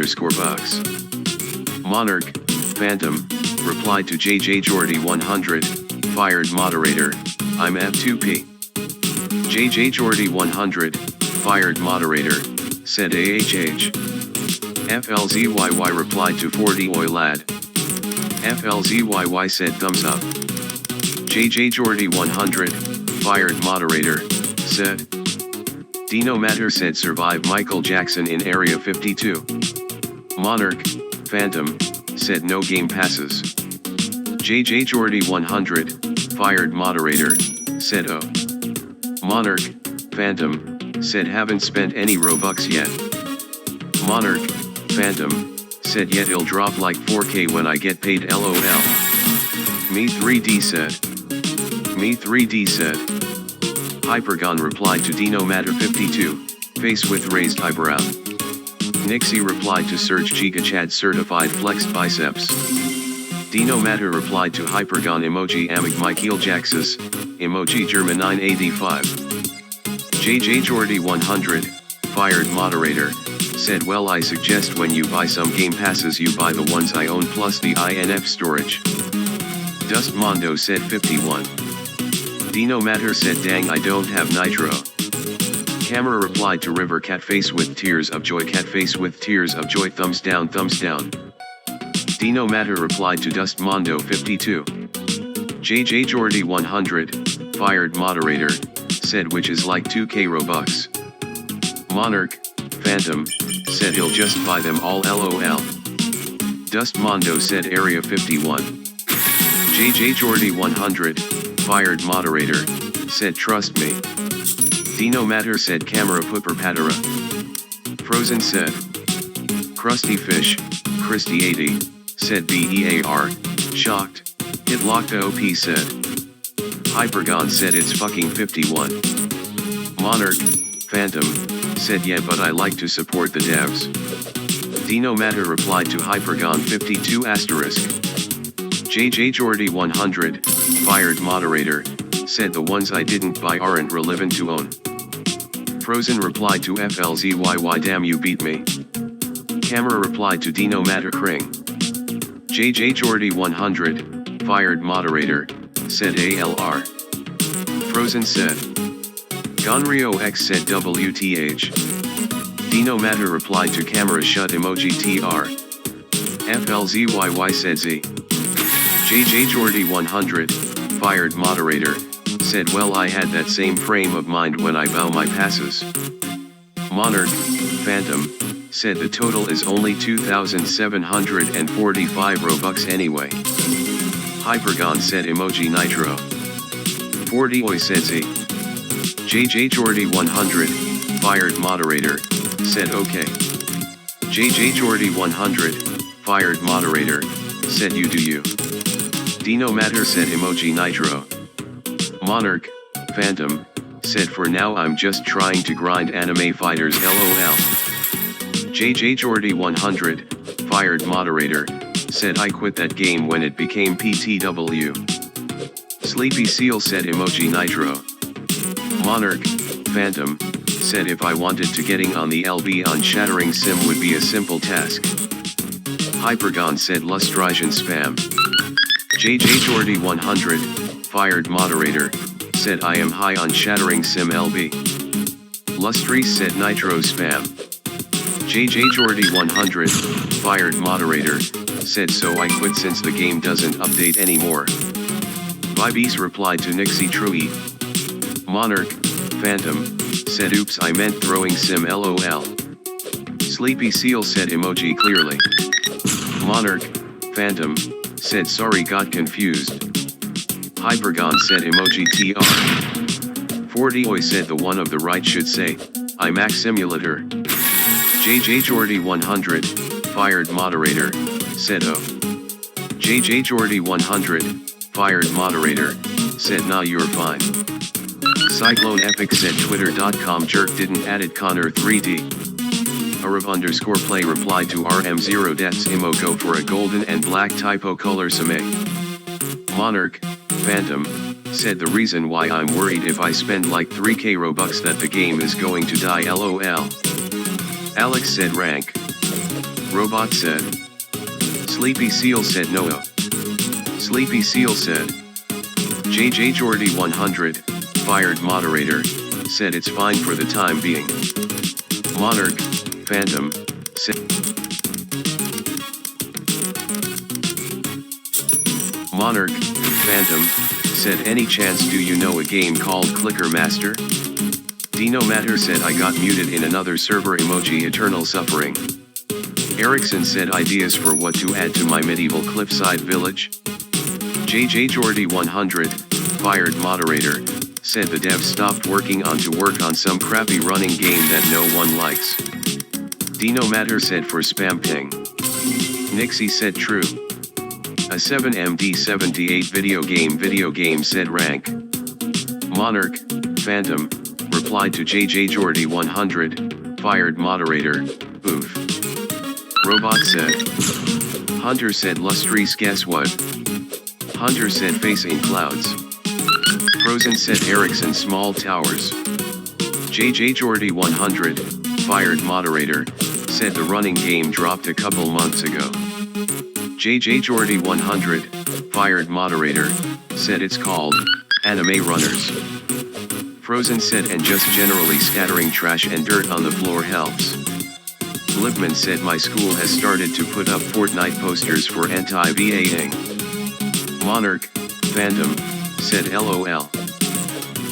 _bucks. Monarch, Phantom, replied to JJJordy100, fired moderator, I'm F2P. JJJordy100, fired moderator, said AHH. FLZYY replied to 40 oi lad. FLZYY said thumbs up. JJJordy100, fired moderator, said. Dino Matter said survive Michael Jackson in Area 52. Monarch, Phantom, said no game passes. JJJordy100, fired moderator, said oh. Monarch, Phantom, said haven't spent any Robux yet. Monarch, Phantom, said yet it'll drop like 4K when I get paid lol. Me3D said. Me3D said. Hypergon replied to Dino Matter 52, face with raised eyebrow. Nixie replied to Serge Gigachad certified flexed biceps. Dino Matter replied to Hypergon emoji amig Michael Jaxus, emoji German 985. JJJordy100, fired moderator, said well I suggest when you buy some game passes you buy the ones I own plus the INF storage. Dust Mondo said 51. Dino Matter said dang I don't have nitro. Camera replied to River Catface with tears of joy Catface with tears of joy thumbs down thumbs down. Dino Matter replied to Dust Mondo 52. JJJordy100, fired moderator, said which is like 2k Robux. Monarch, Phantom, said he'll just buy them all lol. Dust Mondo said Area 51. JJJordy100, fired moderator, said trust me. Dino Matter said camera pooper patera. Frozen said. Krusty Fish, Christy 80, said BEAR, shocked. Hit locked OP said. Hypergon said it's fucking 51. Monarch, Phantom, said yeah but I like to support the devs. Dino Matter replied to Hypergon 52 asterisk. JJJordy100, fired moderator, said the ones I didn't buy aren't relevant to own. Frozen replied to FLZYY damn you beat me. Camera replied to Dino Matter Kring. JJJordy100, fired moderator, said ALR. Frozen said. Gonrio X said WTH. Dino Matter replied to camera shut emoji TR. FLZYY said Z. JJJordy100, fired moderator, said well I had that same frame of mind when I bow my passes. Monarch, Phantom, said the total is only 2,745 Robux anyway. Hypergon said emoji nitro. 40 oi said Z. JJJordy100, fired moderator, said okay. JJJordy100, fired moderator, said you do you. Dino Matter said emoji nitro. Monarch, Phantom, said for now I'm just trying to grind anime fighters lol. JJJordy100, fired moderator, said I quit that game when it became PTW. Sleepy Seal said emoji nitro. Monarch, Phantom, said if I wanted to getting on the LB on Shattering Sim would be a simple task. Hypergon said Lustrigen spam. JJJordy100, fired moderator, said I am high on Shattering Sim LB. Lustry said nitro spam. JJJordy100, fired moderator, said so I quit since the game doesn't update anymore. Vibes replied to Nixie Trui. Monarch, Phantom, said oops I meant throwing sim lol. Sleepy Seal said emoji clearly. Monarch, Phantom, said sorry got confused. Hypergon said emoji TR. 40 oi said the one of the right should say, I Max Simulator. JJJordy100, fired moderator, said oh. JJJordy100, fired moderator, said nah you're fine. Cyclone Epic said twitter.com jerk didn't added Connor 3D. Arab_play replied to RM0 debts imo go for a golden and black typo color same. Monarch, Phantom, said the reason why I'm worried if I spend like 3k Robux that the game is going to die lol. Alex said rank. Robot said. Sleepy Seal said no. Sleepy Seal said. JJ Jordy 100, fired moderator, said it's fine for the time being. Monarch, Phantom, said. Monarch, Phantom, said any chance do you know a game called Clicker Master? Dino Matter said I got muted in another server emoji eternal suffering. Erickson said ideas for what to add to my medieval cliffside village? JJ Jordy 100, fired moderator, said the devs stopped working on to work on some crappy running game that no one likes. Dino Matter said for spam ping. Nixie said true. A 7MD78 video game said rank. Monarch, Phantom, replied to JJ Jordy 100, fired moderator, oof. Robot said. Hunter said Lustrese guess what? Hunter said face in clouds. Frozen said Erickson small towers. JJ Jordy 100, fired moderator, said the running game dropped a couple months ago. JJ Jordy 100, fired moderator, said it's called Anime Runners. Frozen said and just generally scattering trash and dirt on the floor helps. Blipman said my school has started to put up Fortnite posters for anti-VAing. Monarch, Phantom, said LOL.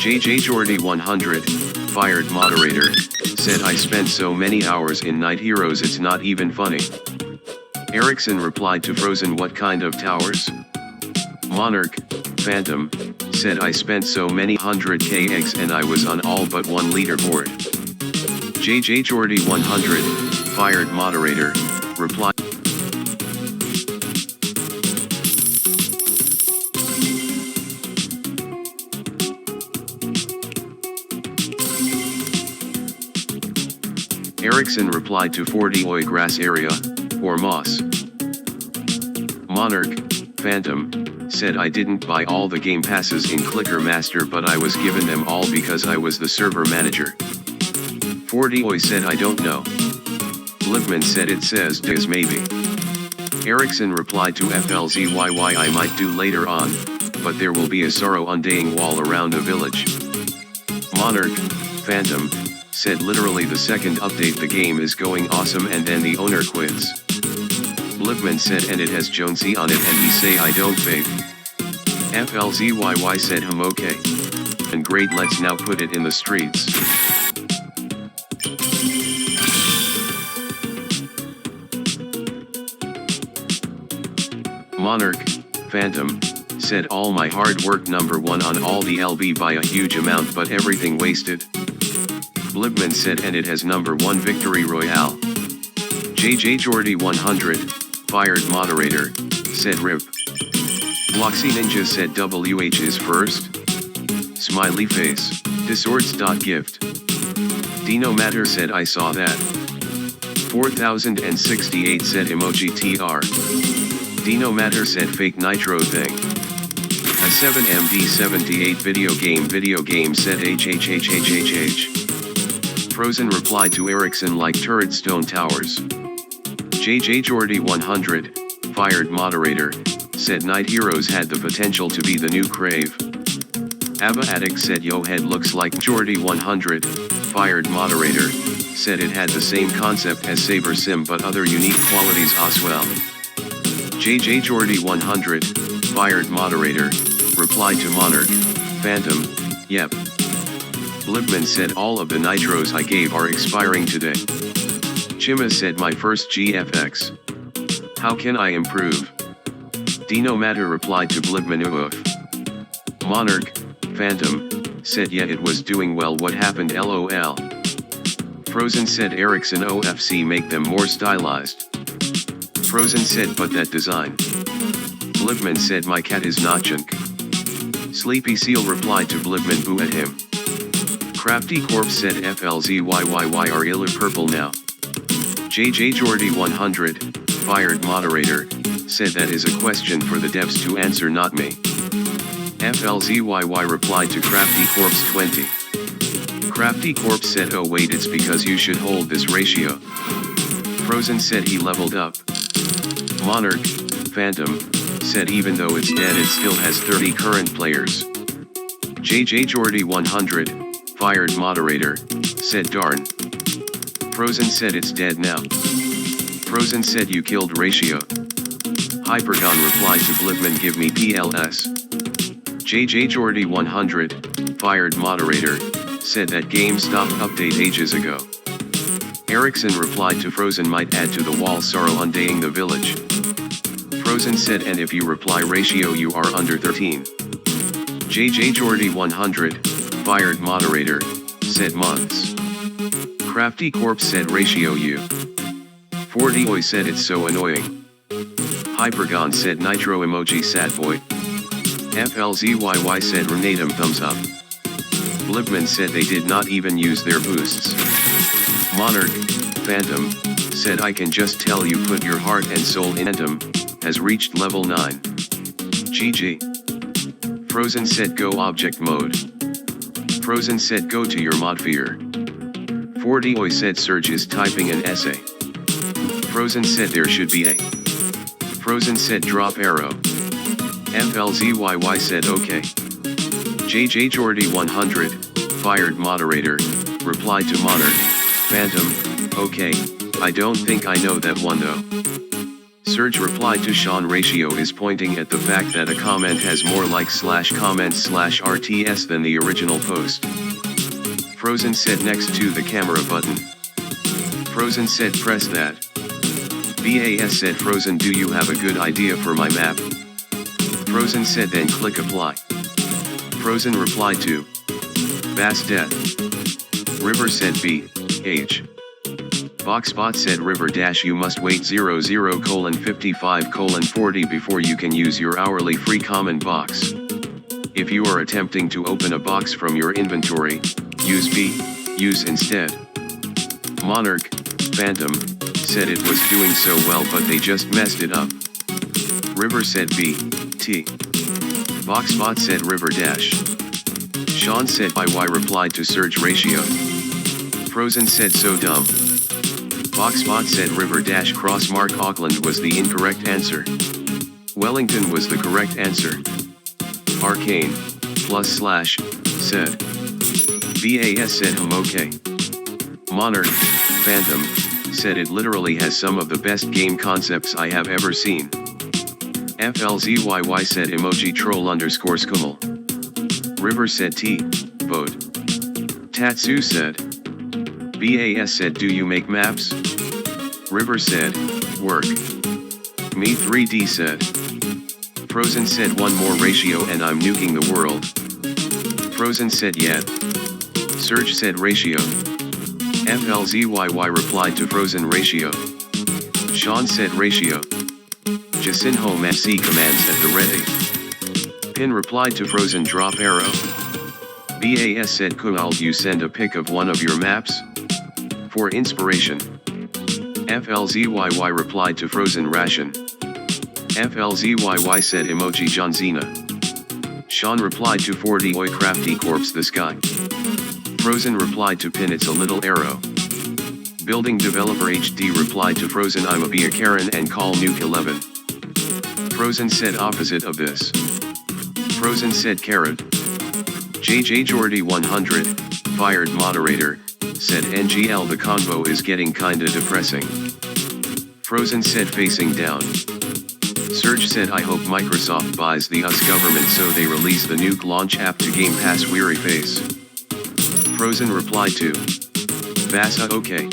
JJ Jordy 100, fired moderator, said I spent so many hours in Night Heroes it's not even funny. Erickson replied to Frozen what kind of towers? Monarch, Phantom, said I spent so many 100k eggs and I was on all but one leaderboard. JJ Jordy 100, fired moderator, replied. Erickson replied to 40 oi grass area, or moss. Monarch, Phantom, said I didn't buy all the game passes in Clicker Master but I was given them all because I was the server manager. 40 oi said I don't know. Blipman said it says does maybe. Erickson replied to FLZYY I might do later on, but there will be a sorrow undying wall around a village. Monarch, Phantom, said literally the second update the game is going awesome and then the owner quits. Blipman said and it has Jonesy on it and he say I don't fake. FLZYY said okay. And great let's now put it in the streets. Monarch, Phantom, said all my hard work #1 on all the LB by a huge amount but everything wasted. Blipman said and it has #1 victory royale. JJ Jordy 100, fired moderator, said RIP. Bloxy Ninja said WH is first. Smiley face, disords.gift. Dino Matter said I saw that. 4068 said emoji TR. Dino Matter said fake nitro thing. A 7MD78 video game said HHHHHH. Frozen replied to Erickson like turret stone towers. JJ Jordy 100, fired moderator, said Night Heroes had the potential to be the new Crave. Abba Addict said yo head looks like Jordy 100, fired moderator, said it had the same concept as Saber Sim but other unique qualities as well. JJ Jordy 100, fired moderator, replied to Monarch, Phantom, yep. Blipman said all of the nitros I gave are expiring today. Chima said my first GFX. How can I improve? Dino Matter replied to Blipman oof. Monarch, Phantom, said yeah it was doing well what happened LOL. Frozen said Erickson OFC make them more stylized. Frozen said but that design. Blipman said my cat is not junk. Sleepy Seal replied to Blipman boo at him. Crafty Corpse said FLZYYY are ill purple now. JJ Jordy 100, fired moderator, said that is a question for the devs to answer not me. FLZYY replied to Crafty Corpse 20. Crafty Corpse said oh wait it's because you should hold this ratio. Frozen said he leveled up. Monarch, Phantom, said even though it's dead it still has 30 current players. JJ Jordy 100, fired moderator, said darn. Frozen said it's dead now. Frozen said you killed Ratio. Hypergon replied to Blipman give me PLS. JJ Jordy 100, fired moderator, said that game stopped update ages ago. Erickson replied to Frozen might add to the wall sorrow undaying the village. Frozen said and if you reply Ratio you are under 13. JJ Jordy 100, fired moderator, said months. Crafty Corpse said Ratio you. 40 Oi said it's so annoying. Hypergon said Nitro emoji sad boy. FLZYY said Renatum thumbs up. Blipman said they did not even use their boosts. Monarch, Phantom, said I can just tell you put your heart and soul in Anthem, has reached level 9. GG. Frozen said go object mode. Frozen said go to your modsphere. 40 Oi said Surge is typing an essay. Frozen said there should be a. Frozen said drop arrow. FLZYY said okay. JJ Jordy 100, fired moderator, replied to Monarch, Phantom, okay, I don't think I know that one though. Surge replied to Sean Ratio is pointing at the fact that a comment has more likes / comments / RTS than the original post. Frozen said next to the camera button. Frozen said press that. BAS said Frozen do you have a good idea for my map? Frozen said then click apply. Frozen replied to Bass Death. River said B, H. Boxbot said River dash you must wait 00:55:40 before you can use your hourly free common box. If you are attempting to open a box from your inventory, use B, use instead. Monarch, Phantom, said it was doing so well but they just messed it up. River said B, T. Boxbot said River dash. Sean said YY replied to Surge Ratio. Frozen said so dumb. Boxbot said River dash cross mark Auckland was the incorrect answer. Wellington was the correct answer. Arcane, / said. BAS said okay. Monarch, Phantom, said it literally has some of the best game concepts I have ever seen. FLZYY said emoji troll _ skummel. River said T, vote. Tatsu said. BAS said do you make maps? River said, work. Me 3D said. Frozen said one more Ratio and I'm nuking the world. Frozen said yet. Surge said Ratio. FLZYY replied to Frozen Ratio. Sean said Ratio. Jacinho Massey commands at the ready. Pin replied to Frozen drop arrow. BAS said could you send a pic of one of your maps? For inspiration. FLZYY replied to Frozen ration. FLZYY said emoji John Zena. Sean replied to 40 Oi crafty corpse the sky. Frozen replied to Pin it's a little arrow. Building developer HD replied to Frozen I'm a be a Karen and call nuke 11. Frozen said opposite of this. Frozen said carrot. JJ Jordy 100, fired moderator, said NGL the convo is getting kinda depressing. Frozen said facing down. Surge said I hope Microsoft buys the US government so they release the nuke launch app to Game Pass weary face. Frozen replied to Bassa okay.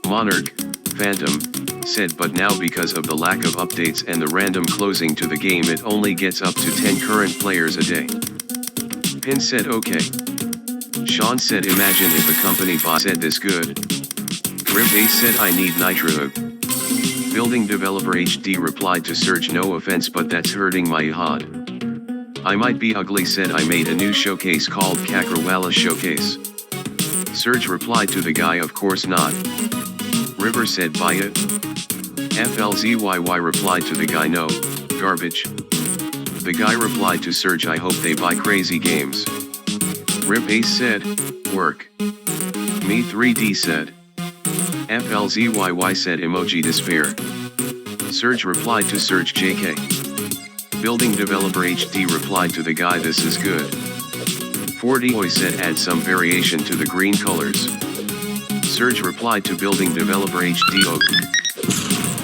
Monarch, Phantom, said but now because of the lack of updates and the random closing to the game it only gets up to 10 current players a day. Pin said okay. Sean said imagine if a company boss said this good. Rip Ace said I need Nitro. Building developer HD replied to Surge no offense but that's hurting my hod. I might be ugly said I made a new showcase called Kakrawala Showcase. Surge replied to the guy of course not. River said buy it. FLZYY replied to the guy no, garbage. The guy replied to Surge I hope they buy crazy games. Rip Ace said, work. Me 3D said. FLZYY said emoji despair. Surge replied to Surge JK. Building developer HD replied to the guy this is good. 40oi said add some variation to the green colors. Surge replied to building developer HD.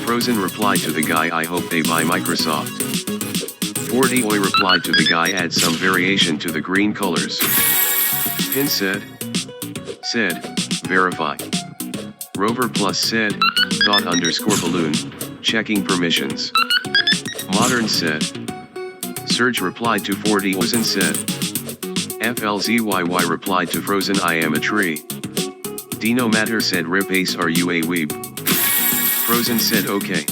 Frozen replied to the guy I hope they buy Microsoft. 40oi replied to the guy add some variation to the green colors. Pin said verify. Rover Plus said thought_balloon checking permissions. Modern said. Surge replied to 40ois and said. FLZYY replied to Frozen I am a tree. Dino Matter said rip ace are you a weeb? Frozen said okay.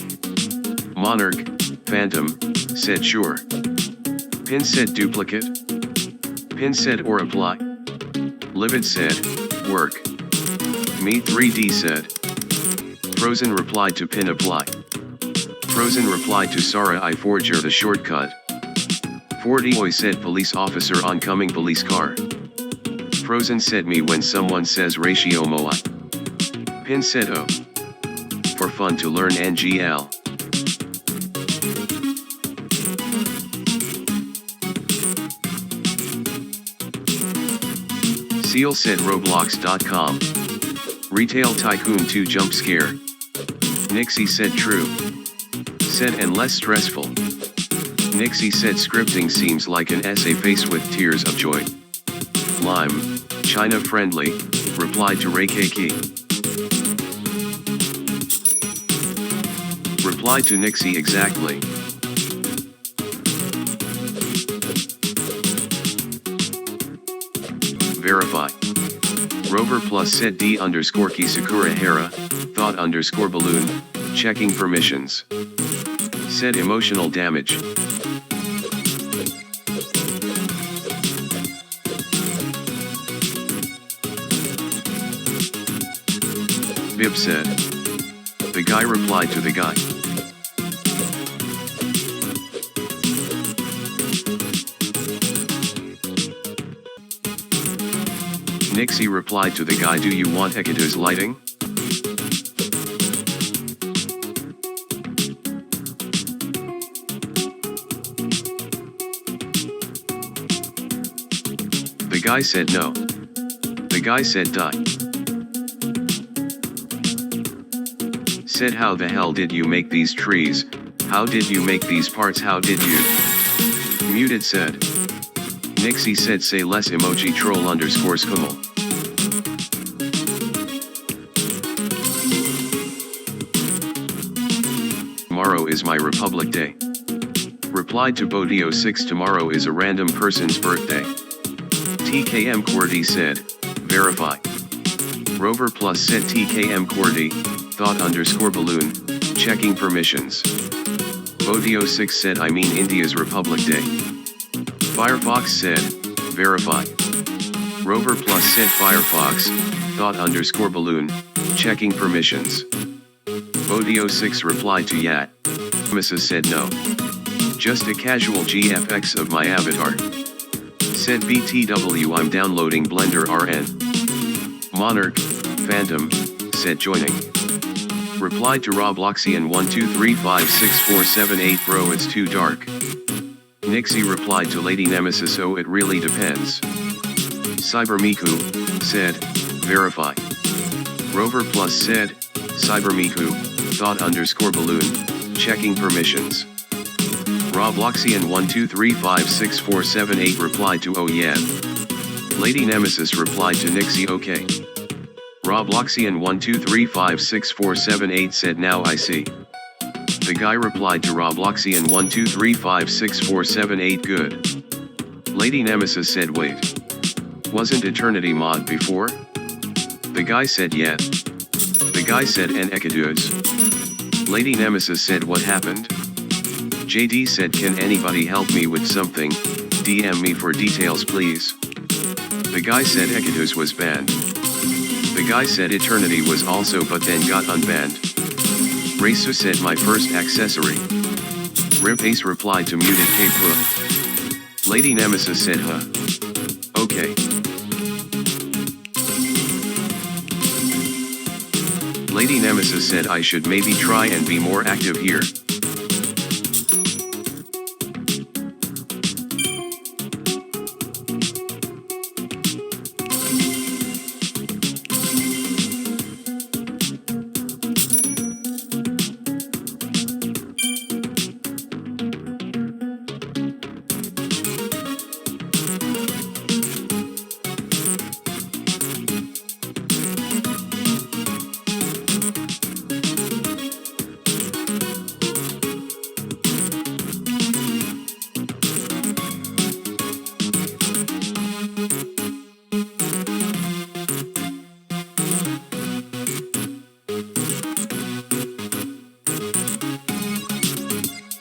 Monarch, Phantom, said sure. Pin said duplicate. Pin said or apply. Livid said, work. Me 3D said. Frozen replied to Pin apply. Frozen replied to Sarah I forger the shortcut. 40oi said police officer oncoming police car. Frozen said me when someone says ratio moi. Pin said oh. For fun to learn NGL. Seal said Roblox.com. Retail Tycoon 2 jump scare. Nixie said true. Said and less stressful. Nixie said scripting seems like an essay face with tears of joy. Lime, China friendly, replied to Ray Keki. Replied to Nixie exactly. Verify. Rover Plus said D_key Sakura Hera, thought_balloon, checking permissions. Said emotional damage. Bib said. The guy replied to the guy. Nixie replied to the guy do you want Ekito's lighting? The guy said no. The guy said die. Said how the hell did you make these trees, how did you make these parts, how did you? Muted said. Nixie said say less emoji troll_skummel. Tomorrow is my Republic Day. Replied to Bodio6 tomorrow is a random person's birthday. TKM Qwerty said, verify. Rover Plus said TKM Qwerty, thought_balloon, checking permissions. Bodio6 said I mean India's Republic Day. Firefox said, verify. Rover Plus said Firefox, thought_balloon, checking permissions. Bodio6 replied to Yat. Mrs. said no. Just a casual GFX of my avatar. Said BTW I'm downloading Blender RN. Monarch, Phantom, said joining. Replied to Robloxian1235647 bro it's too dark. Nixie replied to Lady Nemesis oh it really depends. Cybermiku, said, verify. Rover Plus said, Cybermiku, thought_balloon, checking permissions. Robloxian1235647 replied to oh yeah. Lady Nemesis replied to Nixie okay. Robloxian1235647 said now I see. The guy replied to Robloxian1235647 good. Lady Nemesis said wait. Wasn't Eternity mod before? The guy said yeah. The guy said and Ekadudes. Lady Nemesis said what happened? JD said can anybody help me with something, DM me for details please. The guy said Ekadudes was banned. The guy said Eternity was also but then got unbanned. Resu said my first accessory. Rip Ace replied to muted K-Poo. Lady Nemesis said huh. Okay. Lady Nemesis said I should maybe try and be more active here.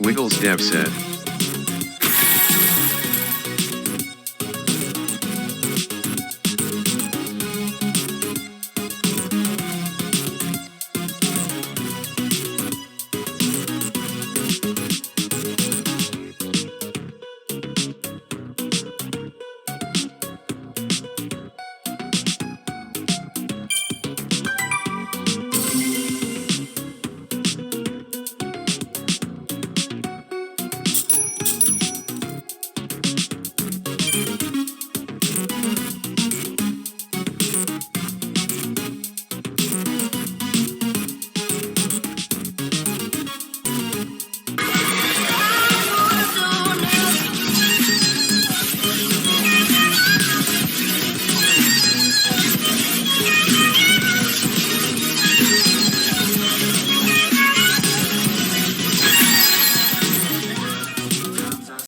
Wiggles Dev said.